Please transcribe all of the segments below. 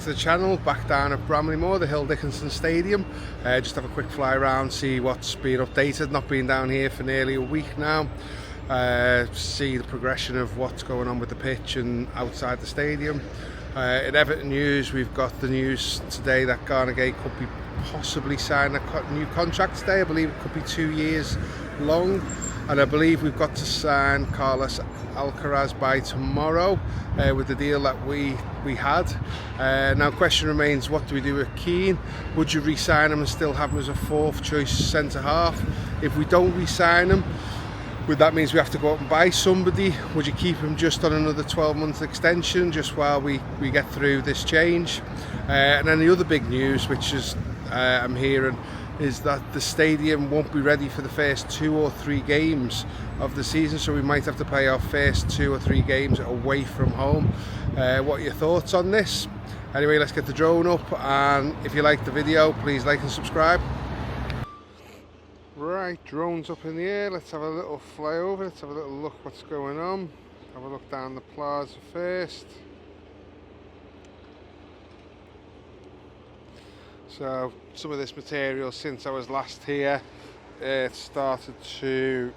to the channel, back down at Bramley Moore, the Hill Dickinson Stadium. Just have a quick fly around, see what's been updated. Not been down here for nearly a week now. See the progression of what's going on with the pitch and outside the stadium. In Everton news, we've got the news today that Garnegay could be possibly signing a new contract today. I believe it could be 2 years long, and I believe we've got to sign Carlos Alcaraz by tomorrow with the deal that we had. Now question remains, what do we do with Keane? Would you re-sign him and still have him as a fourth choice centre half? If we don't re-sign him, would that means we have to go out and buy somebody? Would you keep him just on another 12-month extension just while we get through this change? And then the other big news, which is I'm hearing, is that the stadium won't be ready for the first 2 or 3 games of the season, so we might have to play our first 2 or 3 games away from home. What are your thoughts on this? Anyway, let's get the drone up, and if you like the video, please like and subscribe. Right, drone's up in the air. Let's have a little fly over. Let's have a little look what's going on. Have a look down the plaza first. So some of this material, since I was last here, it started to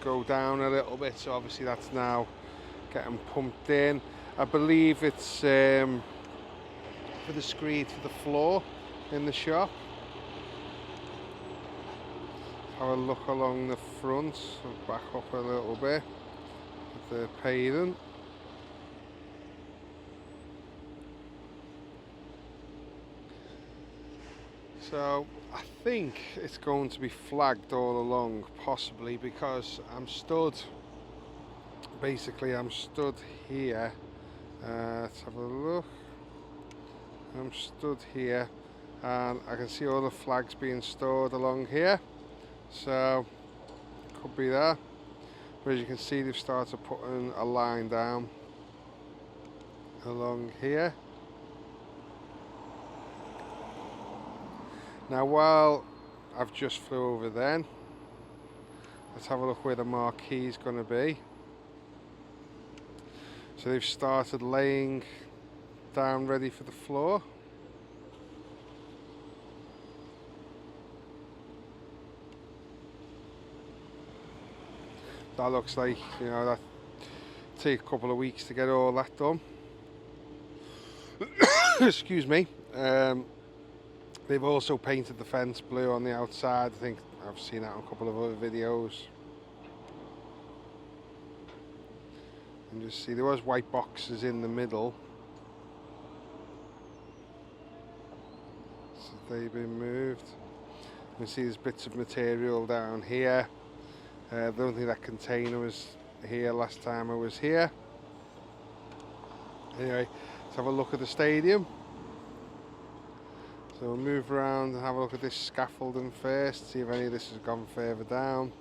go down a little bit, so obviously that's now getting pumped in. I believe it's for the screed for the floor in the shop. Have a look along the front, so back up a little bit with the pavement. So I think it's going to be flagged all along, possibly, because I'm stood here. Let's have a look. I'm stood here and I can see all the flags being stored along here, so could be there. But as you can see, they've started putting a line down along here. Now, while I've just flew over then, let's have a look where the marquee is going to be. So they've started laying down ready for the floor. That looks like, you know, that take a couple of weeks to get all that done. Excuse me. They've also painted the fence blue on the outside. I think I've seen that on a couple of other videos. And just see, there was white boxes in the middle, so they've been moved. You can see there's bits of material down here. I don't think that container was here last time I was here. Anyway, let's have a look at the stadium. So we'll move around and have a look at this scaffolding first, see if any of this has gone further down.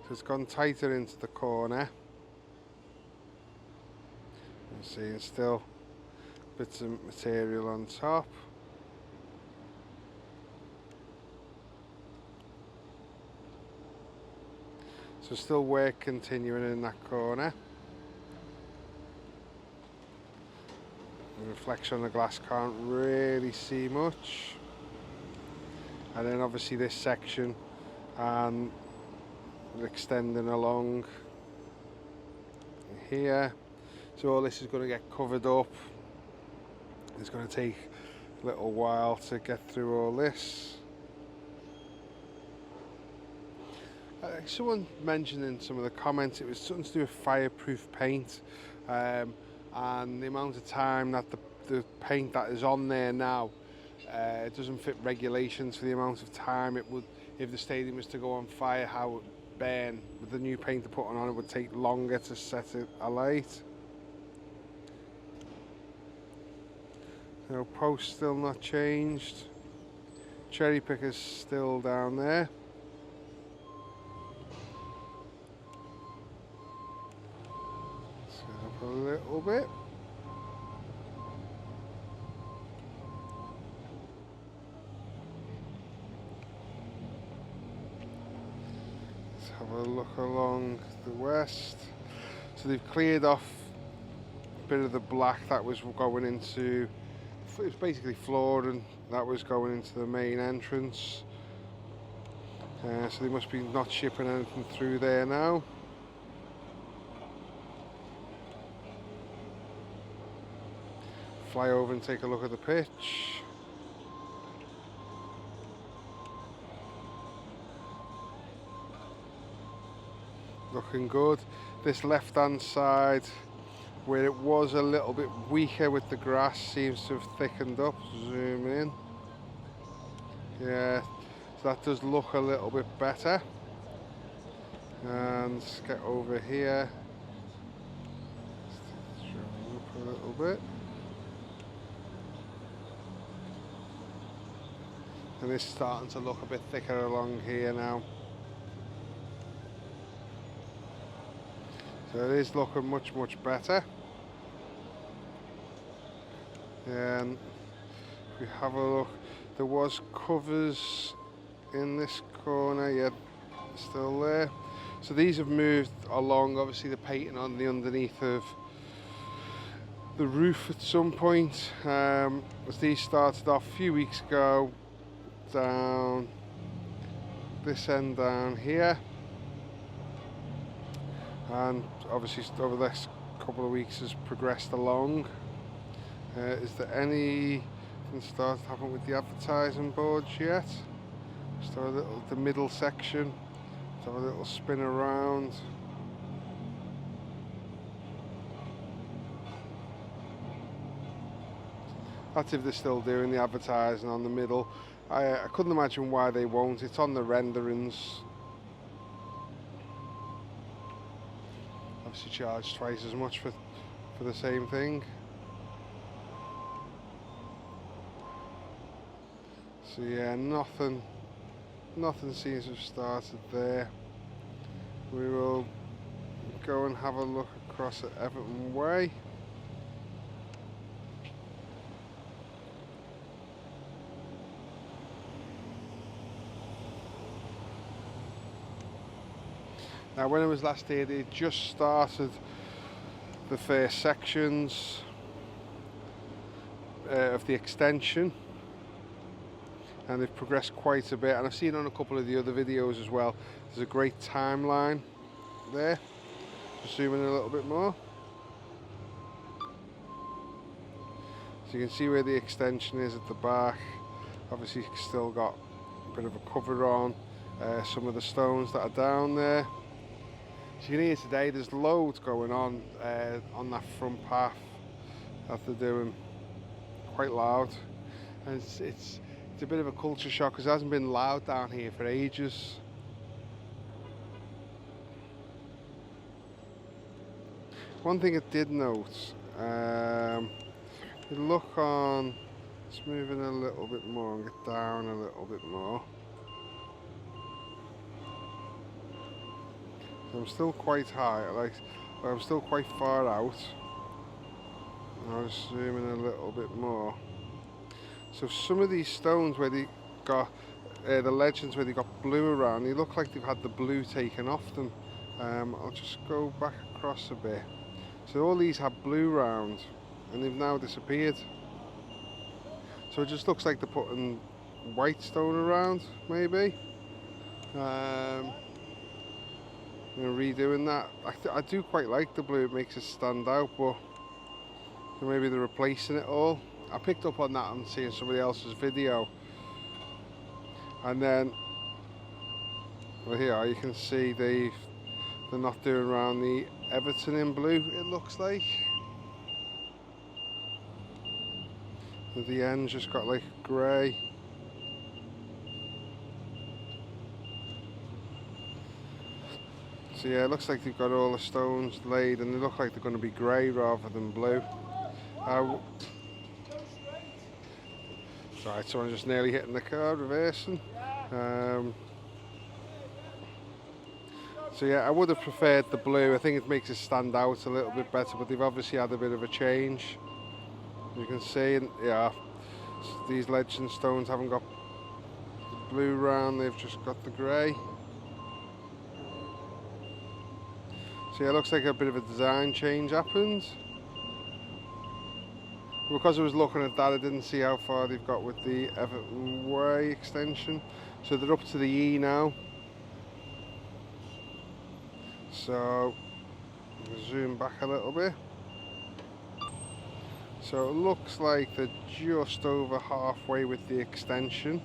So it's gone tighter into the corner. You see, it's still bits of material on top. So still work continuing in that corner. The reflection on the glass, can't really see much. And then obviously this section and extending along here. So all this is going to get covered up. It's going to take a little while to get through all this. Someone mentioned in some of the comments it was something to do with fireproof paint. And the amount of time that the paint that is on there now, it doesn't fit regulations for the amount of time it would, if the stadium was to go on fire, how it would burn. With the new paint they're putting on, it would take longer to set it alight. So post still not changed. Cherry pickers still down there. Up a little bit. Let's have a look along the west. So they've cleared off bit of the black that was going into, it was basically flooring that was going into the main entrance. So they must be not shipping anything through there now. Fly over and take a look at the pitch. Looking good. This left hand side, where it was a little bit weaker with the grass, seems to have thickened up. Zoom in. Yeah, so that does look a little bit better. And let's get over here. Up a little bit. And it's starting to look a bit thicker along here now. So it is looking much better. And if we have a look, there was covers in this corner, yeah, still there. So these have moved along, obviously the painting on the underneath of the roof at some point. As these started off a few weeks ago, down this end down here. And obviously over the next couple of weeks has progressed along. Is there anything started to happen with the advertising boards yet? Just have a little, the middle section, just have a little spin around. That's if they're still doing the advertising on the middle. I couldn't imagine why they won't. It's on the renderings. Obviously charge twice as much for the same thing. So yeah, nothing seems to have started there. We will go and have a look across at Everton Way. Now when I was last here, they just started the first sections of the extension, and they've progressed quite a bit, and I've seen on a couple of the other videos as well, there's a great timeline there. Just zoom in a little bit more. So you can see where the extension is at the back. Obviously still got a bit of a cover on some of the stones that are down there. So you can hear today there's loads going on that front path that they're doing, quite loud, and it's a bit of a culture shock because it hasn't been loud down here for ages. One thing I did note, you look on, let's move in a little bit more and get down a little bit more. I'm still quite high, but I'm still quite far out. I'll just zoom in a little bit more. So some of these stones where they got the legends where they got blue around, they look like they've had the blue taken off them. I'll just go back across a bit. So all these have blue round and they've now disappeared. So it just looks like they're putting white stone around, maybe. Redoing that. I do quite like the blue, it makes it stand out, but maybe they're replacing it all. I picked up on that and seeing somebody else's video, and then well, here you can see they're not doing around the Everton in blue, it looks like. At the end just got like grey. So yeah, it looks like they've got all the stones laid and they look like they're going to be grey rather than blue. Right, so I'm just nearly hitting the car, reversing. So yeah, I would have preferred the blue. I think it makes it stand out a little bit better, but they've obviously had a bit of a change. You can see, yeah, these legend stones haven't got the blue round, they've just got the grey. So yeah, it looks like a bit of a design change happened. Because I was looking at that, I didn't see how far they've got with the Everton Way extension. So they're up to the E now. So zoom back a little bit. So it looks like they're just over halfway with the extension.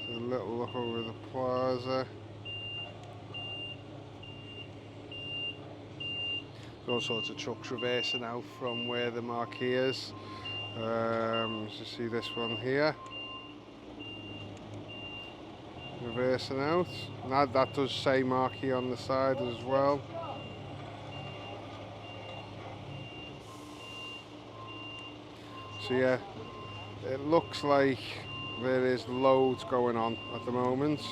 So a little look over the plaza. All sorts of trucks reversing out from where the Marquee is. So see this one here. Reversing out. Now that does say Marquee on the side as well. So yeah, it looks like there is loads going on at the moment.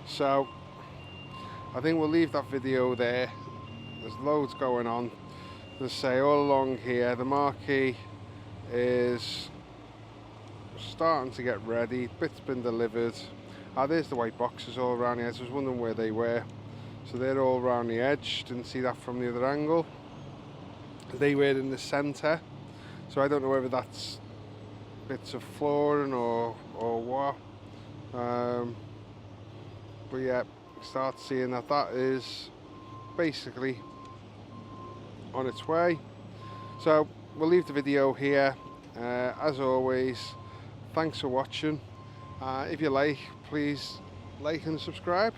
So I think we'll leave that video there. There's loads going on. As I say, all along here, the Marquee is starting to get ready. Bits been delivered. There's the white boxes all around the edge. I was wondering where they were. So they're all around the edge. Didn't see that from the other angle. They were in the centre. So I don't know whether that's bits of flooring or what. But yeah, start seeing that is basically on its way. So we'll leave the video here. As always, thanks for watching. If you like, please like and subscribe.